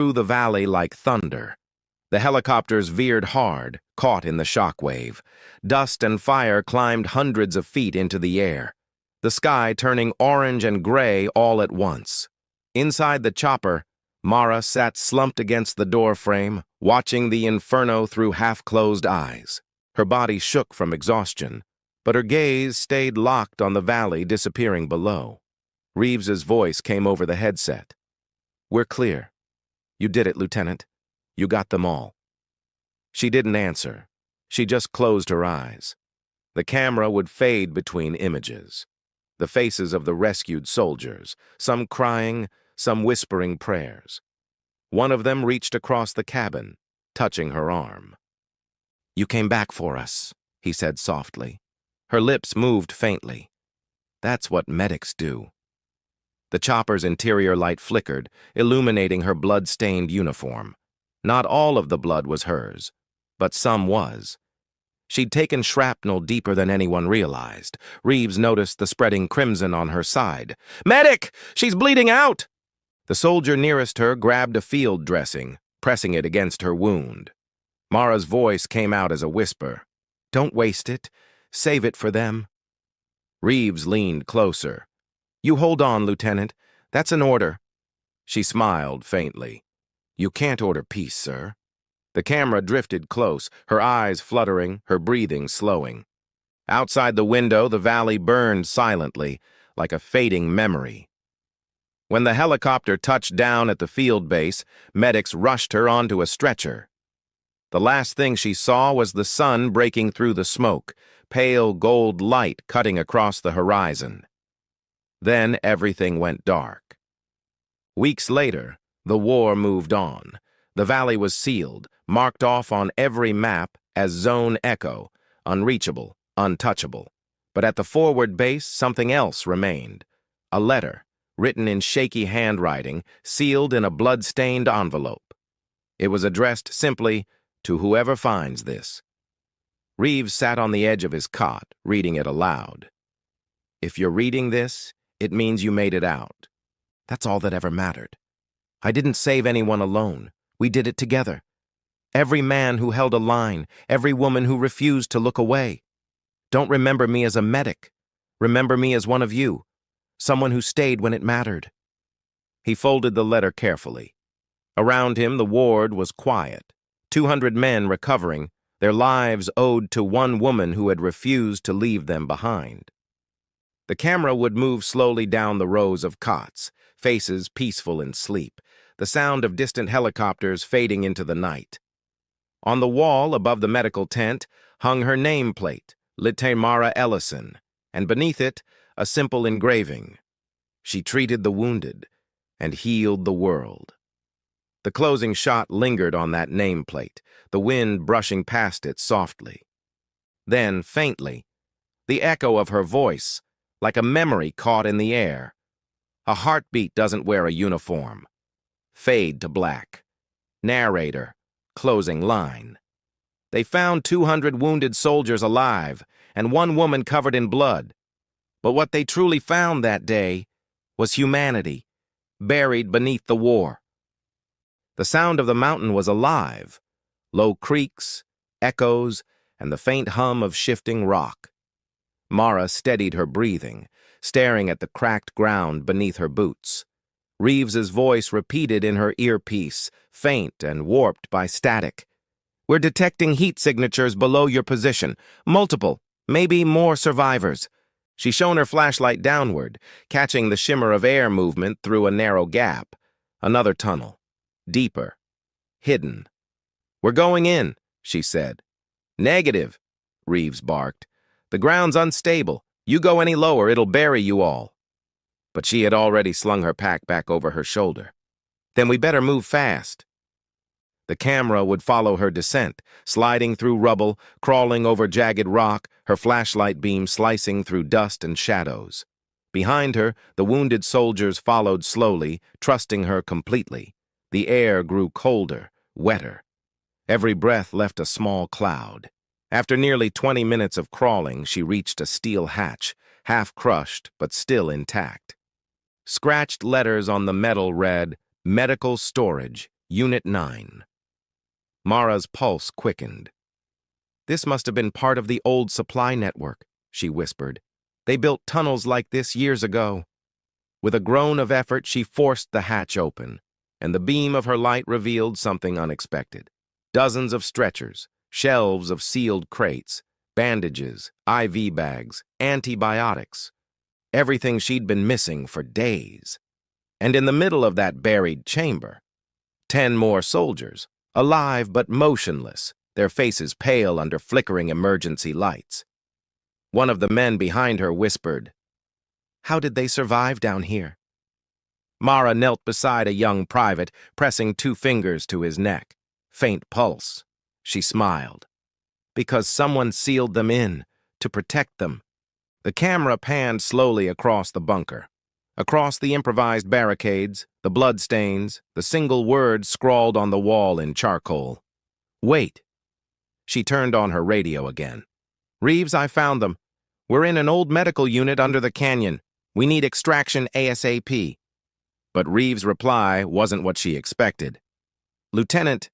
through the valley like thunder. The helicopters veered hard, caught in the shock wave. Dust and fire climbed hundreds of feet into the air, the sky turning orange and gray all at once. Inside the chopper, Mara sat slumped against the door frame, watching the inferno through half-closed eyes. Her body shook from exhaustion, but her gaze stayed locked on the valley disappearing below. Reeves's voice came over the headset. "We're clear. You did it, Lieutenant. You got them all." She didn't answer. She just closed her eyes. The camera would fade between images. The faces of the rescued soldiers, some crying, some whispering prayers. One of them reached across the cabin, touching her arm. "You came back for us," he said softly. Her lips moved faintly. "That's what medics do." The chopper's interior light flickered, illuminating her blood-stained uniform. Not all of the blood was hers, but some was. She'd taken shrapnel deeper than anyone realized. Reeves noticed the spreading crimson on her side. "Medic! She's bleeding out!" The soldier nearest her grabbed a field dressing, pressing it against her wound. Mara's voice came out as a whisper. "Don't waste it. Save it for them." Reeves leaned closer. "You hold on, Lieutenant. That's an order." She smiled faintly. "You can't order peace, sir." The camera drifted close, her eyes fluttering, her breathing slowing. Outside the window, the valley burned silently, like a fading memory. When the helicopter touched down at the field base, medics rushed her onto a stretcher. The last thing she saw was the sun breaking through the smoke, pale gold light cutting across the horizon. Then everything went dark. Weeks later, the war moved on. The valley was sealed, marked off on every map as Zone Echo, unreachable, untouchable. But at the forward base, something else remained. A letter, written in shaky handwriting, sealed in a blood-stained envelope. It was addressed simply, "To whoever finds this." Reeves sat on the edge of his cot, reading it aloud. "If you're reading this, it means you made it out. That's all that ever mattered. I didn't save anyone alone. We did it together. Every man who held a line, every woman who refused to look away. Don't remember me as a medic. Remember me as one of you, someone who stayed when it mattered." He folded the letter carefully. Around him, the ward was quiet. 200 men recovering, their lives owed to one woman who had refused to leave them behind. The camera would move slowly down the rows of cots, faces peaceful in sleep, the sound of distant helicopters fading into the night. On the wall above the medical tent hung her nameplate, Lieutenant Mara Ellison, and beneath it, a simple engraving. She treated the wounded and healed the world. The closing shot lingered on that nameplate, the wind brushing past it softly. Then, faintly, the echo of her voice, like a memory caught in the air. A heartbeat doesn't wear a uniform. Fade to black. Narrator, closing line. They found 200 wounded soldiers alive and one woman covered in blood. But what they truly found that day was humanity, buried beneath the war. The sound of the mountain was alive, low creaks, echoes, and the faint hum of shifting rock. Mara steadied her breathing, staring at the cracked ground beneath her boots. Reeves's voice repeated in her earpiece, faint and warped by static. "We're detecting heat signatures below your position. Multiple, maybe more survivors." She shone her flashlight downward, catching the shimmer of air movement through a narrow gap. Another tunnel. Deeper. Hidden. "We're going in," she said. "Negative," Reeves barked. "The ground's unstable. You go any lower, it'll bury you all." But she had already slung her pack back over her shoulder. "Then we better move fast." The camera would follow her descent, sliding through rubble, crawling over jagged rock, her flashlight beam slicing through dust and shadows. Behind her, the wounded soldiers followed slowly, trusting her completely. The air grew colder, wetter. Every breath left a small cloud. After nearly 20 minutes of crawling, she reached a steel hatch, half crushed but still intact. Scratched letters on the metal read, "Medical Storage, Unit 9. Mara's pulse quickened. This must have been part of the old supply network, she whispered. They built tunnels like this years ago. With a groan of effort, she forced the hatch open, and the beam of her light revealed something unexpected. Dozens of stretchers, shelves of sealed crates, bandages, IV bags, antibiotics. Everything she'd been missing for days. And in the middle of that buried chamber, 10 more soldiers, alive but motionless, their faces pale under flickering emergency lights. One of the men behind her whispered, "How did they survive down here?" Mara knelt beside a young private, pressing 2 fingers to his neck. Faint pulse. She smiled. Because someone sealed them in, to protect them. The camera panned slowly across the bunker. Across the improvised barricades, the bloodstains, the single word scrawled on the wall in charcoal. "Wait." She turned on her radio again. "Reeves, I found them. We're in an old medical unit under the canyon. We need extraction ASAP." But Reeves' reply wasn't what she expected. "Lieutenant,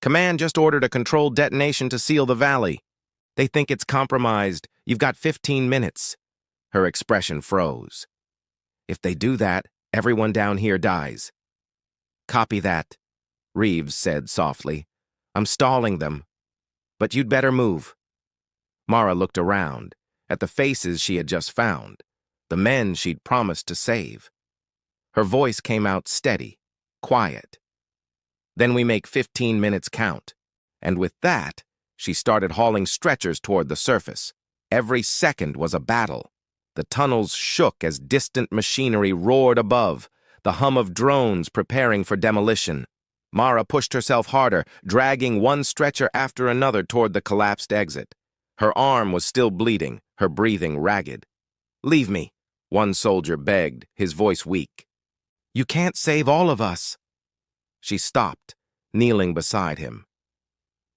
Command just ordered a controlled detonation to seal the valley. They think it's compromised. You've got 15 minutes. Her expression froze. "If they do that, everyone down here dies." "Copy that," Reeves said softly. "I'm stalling them. But you'd better move." Mara looked around, at the faces she had just found, the men she'd promised to save. Her voice came out steady, quiet. "Then we make 15 minutes count." And with that, she started hauling stretchers toward the surface. Every second was a battle. The tunnels shook as distant machinery roared above, the hum of drones preparing for demolition. Mara pushed herself harder, dragging one stretcher after another toward the collapsed exit. Her arm was still bleeding, her breathing ragged. "Leave me," one soldier begged, his voice weak. "You can't save all of us." She stopped, kneeling beside him.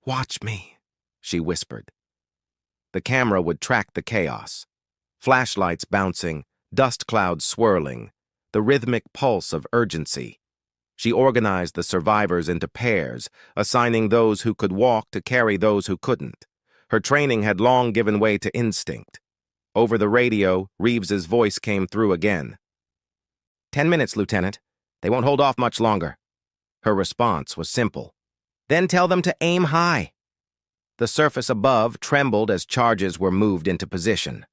"Watch me," she whispered. The camera would track the chaos. Flashlights bouncing, dust clouds swirling, the rhythmic pulse of urgency. She organized the survivors into pairs, assigning those who could walk to carry those who couldn't. Her training had long given way to instinct. Over the radio, Reeves's voice came through again. 10 minutes, Lieutenant. They won't hold off much longer." Her response was simple. "Then tell them to aim high." The surface above trembled as charges were moved into position.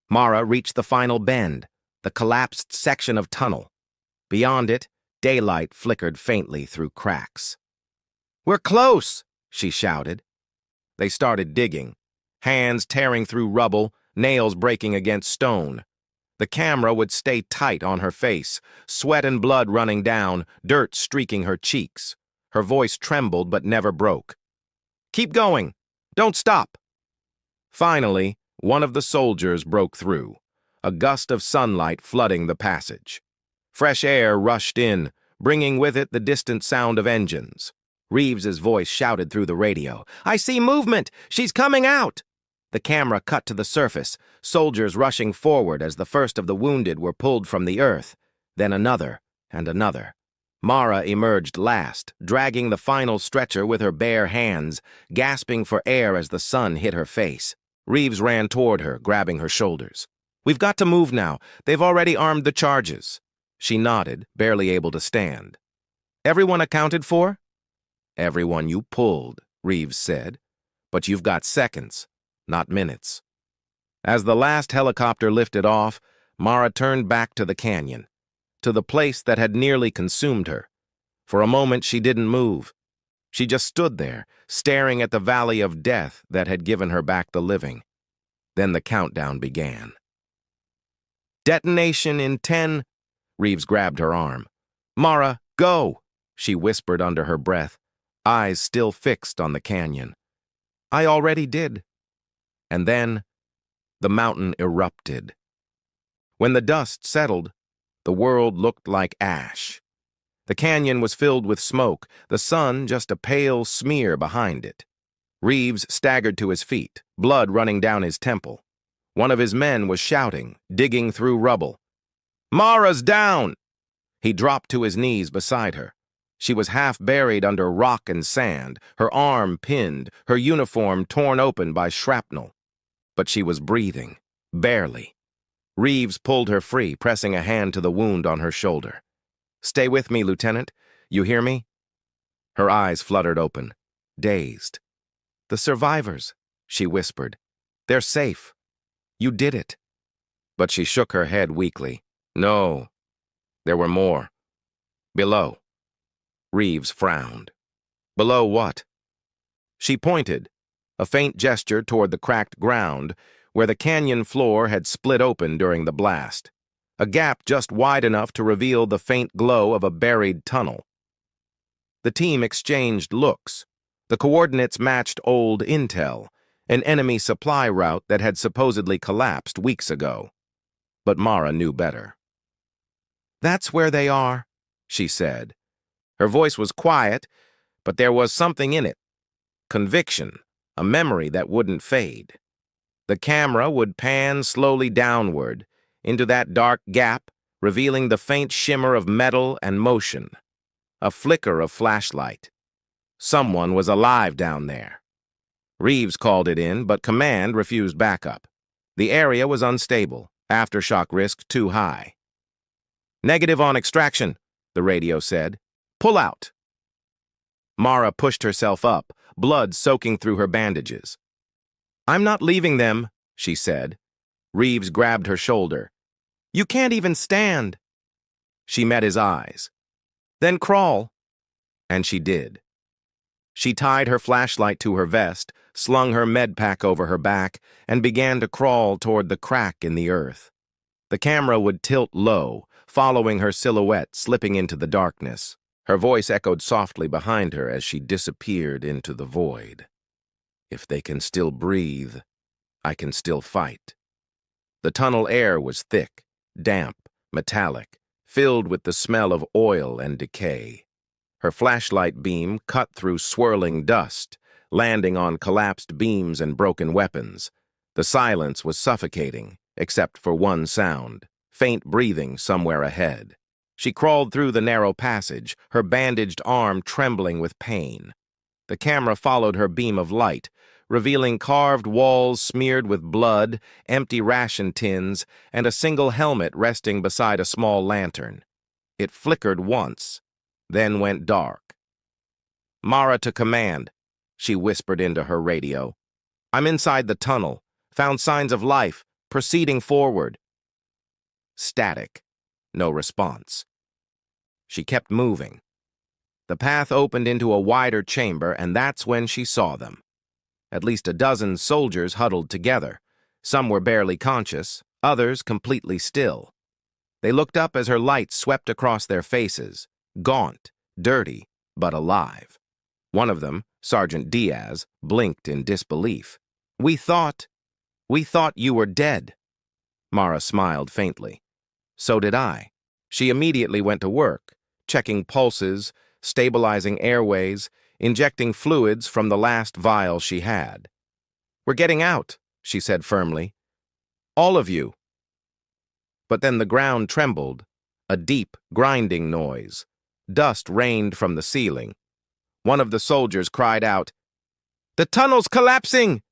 Mara reached the final bend, the collapsed section of tunnel. Beyond it, daylight flickered faintly through cracks. "We're close!" she shouted. They started digging, hands tearing through rubble, nails breaking against stone. The camera would stay tight on her face, sweat and blood running down, dirt streaking her cheeks. Her voice trembled but never broke. "Keep going! Don't stop!" Finally, one of the soldiers broke through, a gust of sunlight flooding the passage. Fresh air rushed in, bringing with it the distant sound of engines. Reeves's voice shouted through the radio, "I see movement! She's coming out!" The camera cut to the surface, soldiers rushing forward as the first of the wounded were pulled from the earth, then another and another. Mara emerged last, dragging the final stretcher with her bare hands, gasping for air as the sun hit her face. Reeves ran toward her, grabbing her shoulders. "We've got to move now. They've already armed the charges." She nodded, barely able to stand. "Everyone accounted for?" "Everyone you pulled," Reeves said. "But you've got seconds, not minutes." As the last helicopter lifted off, Mara turned back to the canyon, to the place that had nearly consumed her. For a moment, she didn't move. She just stood there, staring at the valley of death that had given her back the living. Then the countdown began. "Detonation in 10... Reeves grabbed her arm. "Mara, go!" she whispered under her breath, eyes still fixed on the canyon. "I already did." And then, the mountain erupted. When the dust settled, the world looked like ash. The canyon was filled with smoke, the sun just a pale smear behind it. Reeves staggered to his feet, blood running down his temple. One of his men was shouting, digging through rubble. "Mara's down!" He dropped to his knees beside her. She was half buried under rock and sand, her arm pinned, her uniform torn open by shrapnel. But she was breathing, barely. Reeves pulled her free, pressing a hand to the wound on her shoulder. "Stay with me, Lieutenant. You hear me?" Her eyes fluttered open, dazed. "The survivors," she whispered. "They're safe. You did it." But she shook her head weakly. "No, there were more. Below." Reeves frowned. "Below what?" She pointed, a faint gesture toward the cracked ground where the canyon floor had split open during the blast, a gap just wide enough to reveal the faint glow of a buried tunnel. The team exchanged looks. The coordinates matched old intel, an enemy supply route that had supposedly collapsed weeks ago. But Mara knew better. "That's where they are," she said. Her voice was quiet, but there was something in it. Conviction, a memory that wouldn't fade. The camera would pan slowly downward, into that dark gap, revealing the faint shimmer of metal and motion. A flicker of flashlight. Someone was alive down there. Reeves called it in, but command refused backup. The area was unstable, aftershock risk too high. "Negative on extraction," the radio said. "Pull out." Mara pushed herself up, blood soaking through her bandages. "I'm not leaving them," she said. Reeves grabbed her shoulder. "You can't even stand." She met his eyes. "Then crawl." And she did. She tied her flashlight to her vest, slung her med pack over her back, and began to crawl toward the crack in the earth. The camera would tilt low, following her silhouette slipping into the darkness. Her voice echoed softly behind her as she disappeared into the void. "If they can still breathe, I can still fight." The tunnel air was thick, damp, metallic, filled with the smell of oil and decay. Her flashlight beam cut through swirling dust, landing on collapsed beams and broken weapons. The silence was suffocating, except for one sound, faint breathing somewhere ahead. She crawled through the narrow passage, her bandaged arm trembling with pain. The camera followed her beam of light, revealing carved walls smeared with blood, empty ration tins, and a single helmet resting beside a small lantern. It flickered once, then went dark. "Mara to command," she whispered into her radio. "I'm inside the tunnel. Found signs of life, proceeding forward." Static. No response. She kept moving. The path opened into a wider chamber, and that's when she saw them. At least a dozen soldiers huddled together. Some were barely conscious, others completely still. They looked up as her light swept across their faces, gaunt, dirty, but alive. One of them, Sergeant Diaz, blinked in disbelief. We thought you were dead." Mara smiled faintly. "So did I." She immediately went to work, checking pulses, stabilizing airways, injecting fluids from the last vial she had. "We're getting out," she said firmly. "All of you." But then the ground trembled, a deep, grinding noise. Dust rained from the ceiling. One of the soldiers cried out, "The tunnel's collapsing!"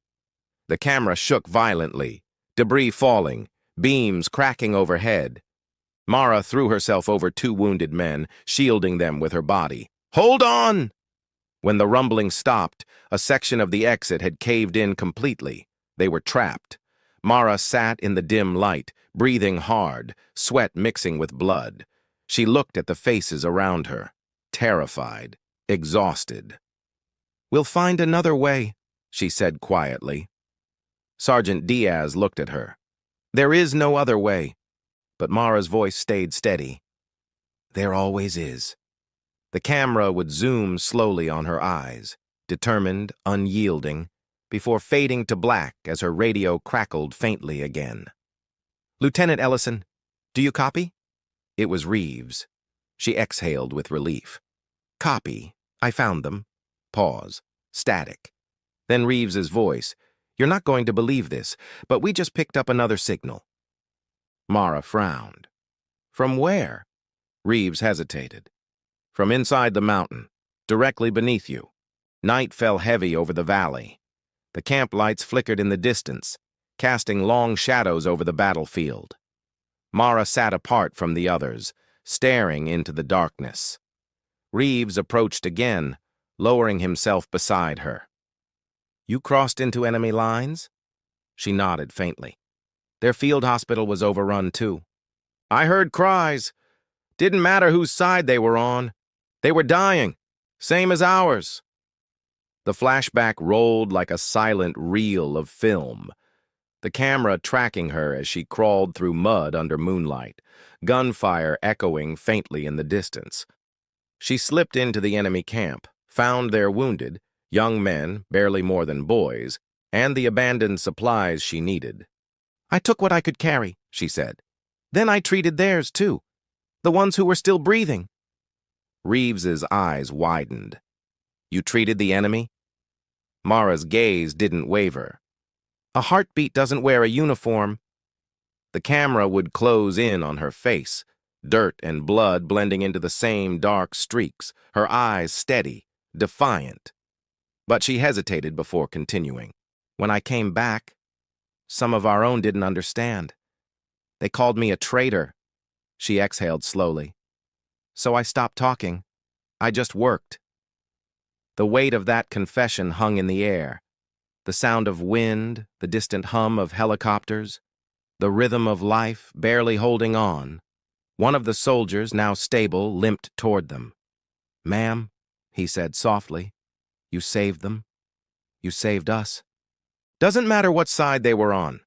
The camera shook violently, debris falling, beams cracking overhead. Mara threw herself over two wounded men, shielding them with her body. "Hold on!" When the rumbling stopped, a section of the exit had caved in completely. They were trapped. Mara sat in the dim light, breathing hard, sweat mixing with blood. She looked at the faces around her, terrified, exhausted. "We'll find another way," she said quietly. Sergeant Diaz looked at her. "There is no other way." But Mara's voice stayed steady. "There always is." The camera would zoom slowly on her eyes, determined, unyielding, before fading to black as her radio crackled faintly again. "Lieutenant Ellison, do you copy?" It was Reeves. She exhaled with relief. "Copy. I found them." Pause. Static. Then Reeves's voice. "You're not going to believe this, but we just picked up another signal." Mara frowned. "From where?" Reeves hesitated. from inside the mountain, directly beneath you. Night fell heavy over the valley. The camp lights flickered in the distance, casting long shadows over the battlefield. Mara sat apart from the others, staring into the darkness. Reeves approached again, lowering himself beside her. "You crossed into enemy lines?" She nodded faintly. "Their field hospital was overrun, too." "I heard cries. Didn't matter whose side they were on. They were dying, same as ours." The flashback rolled like a silent reel of film, the camera tracking her as she crawled through mud under moonlight, gunfire echoing faintly in the distance. She slipped into the enemy camp, found their wounded, young men, barely more than boys, and the abandoned supplies she needed. "I took what I could carry," she said. "Then I treated theirs, too. The ones who were still breathing." Reeves's eyes widened. "You treated the enemy?" Mara's gaze didn't waver. "A heartbeat doesn't wear a uniform." The camera would close in on her face, dirt and blood blending into the same dark streaks, her eyes steady, defiant. But she hesitated before continuing. "When I came back, some of our own didn't understand. They called me a traitor." She exhaled slowly. "So I stopped talking. I just worked." The weight of that confession hung in the air. The sound of wind, the distant hum of helicopters, the rhythm of life barely holding on. One of the soldiers, now stable, limped toward them. "Ma'am," he said softly, "you saved them. You saved us." "Doesn't matter what side they were on."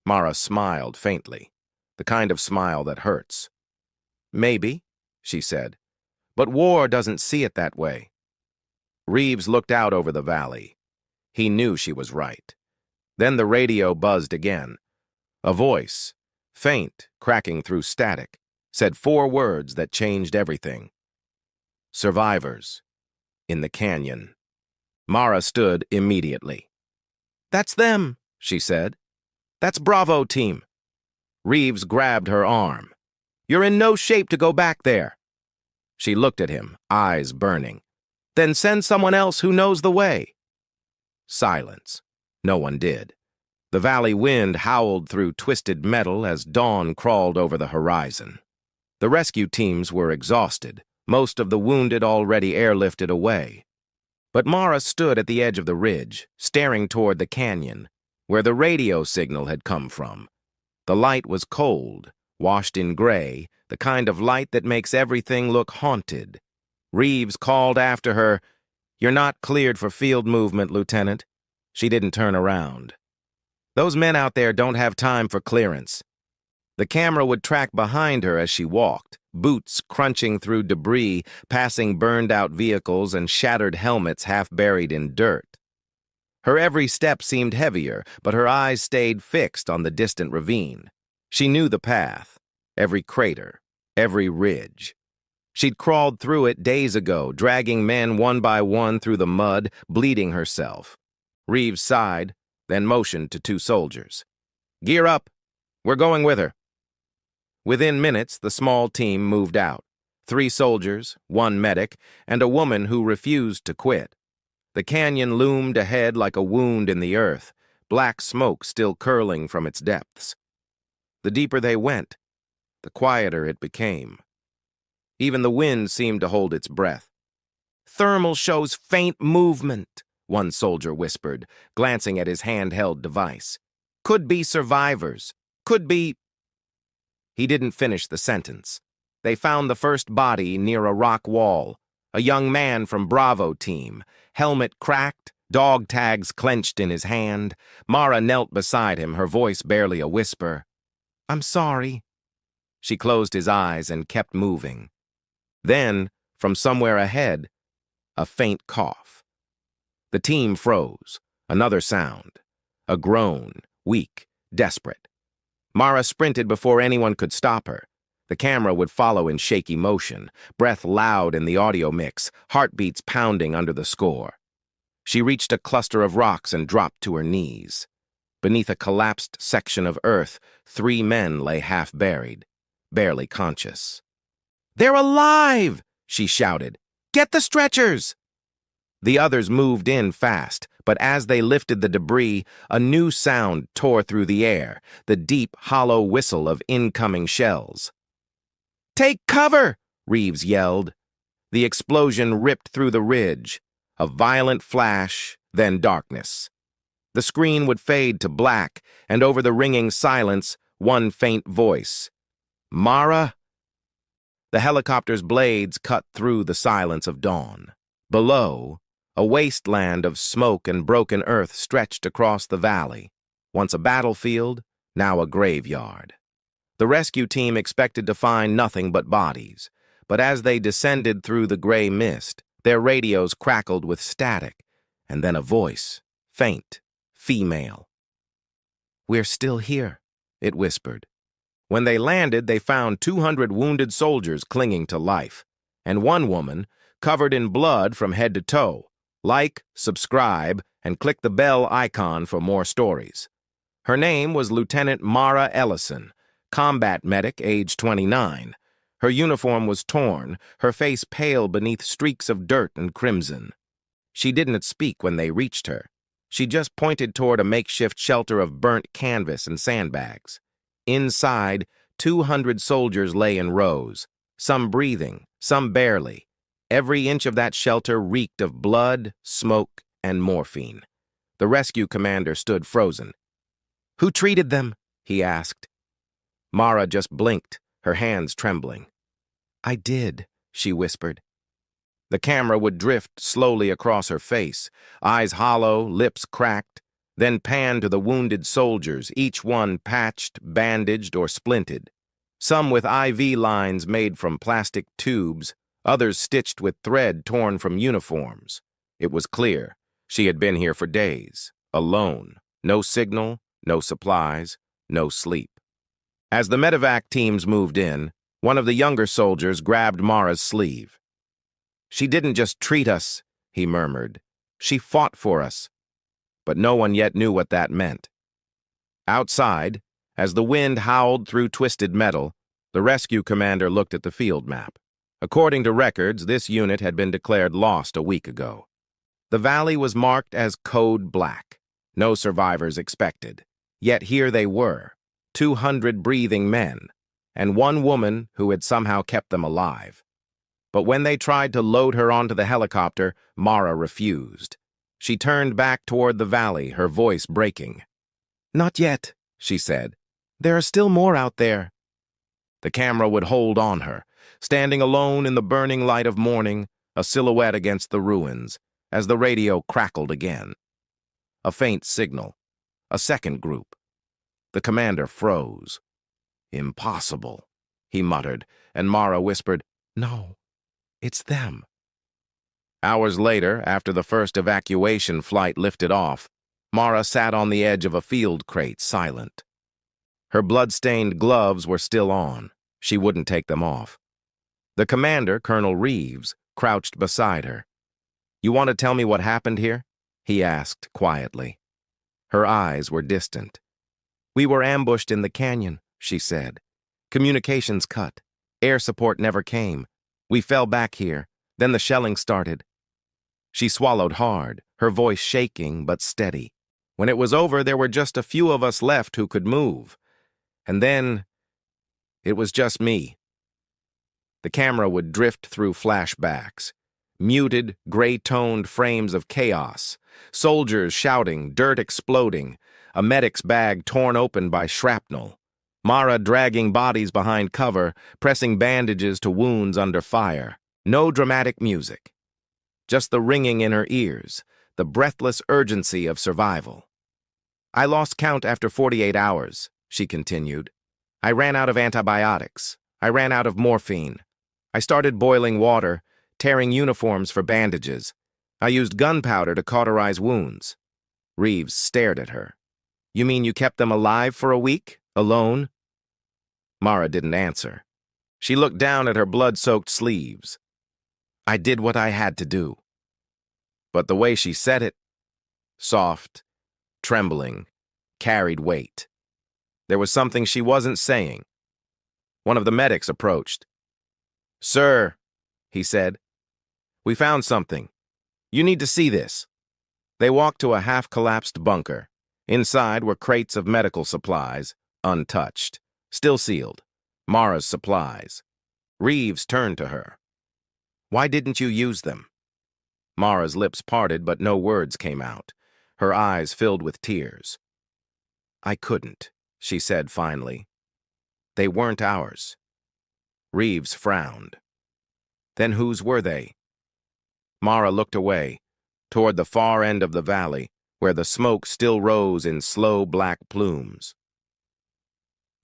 Mara smiled faintly, the kind of smile that hurts. "Maybe," she said, "but war doesn't see it that way." Reeves looked out over the valley. He knew she was right. Then the radio buzzed again. A voice, faint, cracking through static, said 4 words that changed everything. "Survivors. In the canyon." Mara stood immediately. "That's them," she said. "That's Bravo team." Reeves grabbed her arm. "You're in no shape to go back there." She looked at him, eyes burning. "Then send someone else who knows the way." Silence. No one did. The valley wind howled through twisted metal as dawn crawled over the horizon. The rescue teams were exhausted, most of the wounded already airlifted away. But Mara stood at the edge of the ridge, staring toward the canyon, where the radio signal had come from. The light was cold, washed in gray, the kind of light that makes everything look haunted. Reeves called after her, "You're not cleared for field movement, Lieutenant." She didn't turn around. "Those men out there don't have time for clearance." The camera would track behind her as she walked, boots crunching through debris, passing burned-out vehicles and shattered helmets half buried in dirt. Her every step seemed heavier, but her eyes stayed fixed on the distant ravine. She knew the path, every crater, every ridge. She'd crawled through it days ago, dragging men one by one through the mud, bleeding herself. Reeves sighed, then motioned to 2 soldiers. "Gear up. We're going with her." Within minutes, the small team moved out. 3 soldiers, 1 medic, and a woman who refused to quit. The canyon loomed ahead like a wound in the earth, black smoke still curling from its depths. The deeper they went, the quieter it became. Even the wind seemed to hold its breath. "Thermal shows faint movement," one soldier whispered, glancing at his handheld device. "Could be survivors. Could be—" He didn't finish the sentence. They found the first body near a rock wall, a young man from Bravo team, helmet cracked, dog tags clenched in his hand. Mara knelt beside him, her voice barely a whisper. "I'm sorry." She closed his eyes and kept moving. Then, from somewhere ahead, a faint cough. The team froze. Another sound. A groan, weak, desperate. Mara sprinted before anyone could stop her. The camera would follow in shaky motion, breath loud in the audio mix, heartbeats pounding under the score. She reached a cluster of rocks and dropped to her knees. Beneath a collapsed section of earth, 3 men lay half buried, barely conscious. "They're alive!" she shouted. "Get the stretchers!" The others moved in fast, but as they lifted the debris, a new sound tore through the air, the deep, hollow whistle of incoming shells. "Take cover!" Reeves yelled. The explosion ripped through the ridge. A violent flash, then darkness. The screen would fade to black, and over the ringing silence, one faint voice. "Mara?" The helicopter's blades cut through the silence of dawn. Below, a wasteland of smoke and broken earth stretched across the valley, once a battlefield, now a graveyard. The rescue team expected to find nothing but bodies, but as they descended through the gray mist, their radios crackled with static, and then a voice, faint, female. "We're still here," it whispered. When they landed, they found 200 wounded soldiers clinging to life, and one woman, covered in blood from head to toe. Like, subscribe, and click the bell icon for more stories. Her name was Lieutenant Mara Ellison, combat medic, age 29. Her uniform was torn, her face pale beneath streaks of dirt and crimson. She didn't speak when they reached her. She just pointed toward a makeshift shelter of burnt canvas and sandbags. Inside, 200 soldiers lay in rows, some breathing, some barely. Every inch of that shelter reeked of blood, smoke, and morphine. The rescue commander stood frozen. "Who treated them?" he asked. Mara just blinked, her hands trembling. "I did," she whispered. The camera would drift slowly across her face, eyes hollow, lips cracked, then pan to the wounded soldiers, each one patched, bandaged, or splinted. Some with IV lines made from plastic tubes, others stitched with thread torn from uniforms. It was clear she had been here for days, alone, no signal, no supplies, no sleep. As the medevac teams moved in, one of the younger soldiers grabbed Mara's sleeve. "She didn't just treat us," he murmured. "She fought for us." But no one yet knew what that meant. Outside, as the wind howled through twisted metal, the rescue commander looked at the field map. According to records, this unit had been declared lost a week ago. The valley was marked as Code Black. No survivors expected. Yet here they were, 200 breathing men, and one woman who had somehow kept them alive. But when they tried to load her onto the helicopter, Mara refused. She turned back toward the valley, her voice breaking. "Not yet," she said. "There are still more out there." The camera would hold on her, standing alone in the burning light of morning, a silhouette against the ruins, as the radio crackled again. A faint signal. A second group. The commander froze. "Impossible," he muttered, and Mara whispered, "No, it's them." Hours later, after the first evacuation flight lifted off, Mara sat on the edge of a field crate, silent. Her blood-stained gloves were still on. She wouldn't take them off. The commander, Colonel Reeves, crouched beside her. "You want to tell me what happened here?" he asked quietly. Her eyes were distant. "We were ambushed in the canyon," she said. "Communications cut. Air support never came. We fell back here. Then the shelling started." She swallowed hard, her voice shaking but steady. "When it was over, there were just a few of us left who could move. And then, it was just me." The camera would drift through flashbacks. Muted, gray-toned frames of chaos. Soldiers shouting, dirt exploding, a medic's bag torn open by shrapnel. Mara dragging bodies behind cover, pressing bandages to wounds under fire. No dramatic music. Just the ringing in her ears, the breathless urgency of survival. "I lost count after 48 hours, she continued. "I ran out of antibiotics. I ran out of morphine. I started boiling water, tearing uniforms for bandages. I used gunpowder to cauterize wounds." Reeves stared at her. "You mean you kept them alive for a week, alone?" Mara didn't answer. She looked down at her blood-soaked sleeves. "I did what I had to do." But the way she said it, soft, trembling, carried weight. There was something she wasn't saying. One of the medics approached. "Sir," he said. "We found something. You need to see this." They walked to a half-collapsed bunker. Inside were crates of medical supplies, untouched, still sealed. Mara's supplies. Reeves turned to her. "Why didn't you use them?" Mara's lips parted, but no words came out. Her eyes filled with tears. "I couldn't," she said finally. "They weren't ours." Reeves frowned. "Then whose were they?" Mara looked away, toward the far end of the valley, where the smoke still rose in slow black plumes.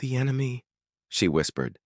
"The enemy," she whispered.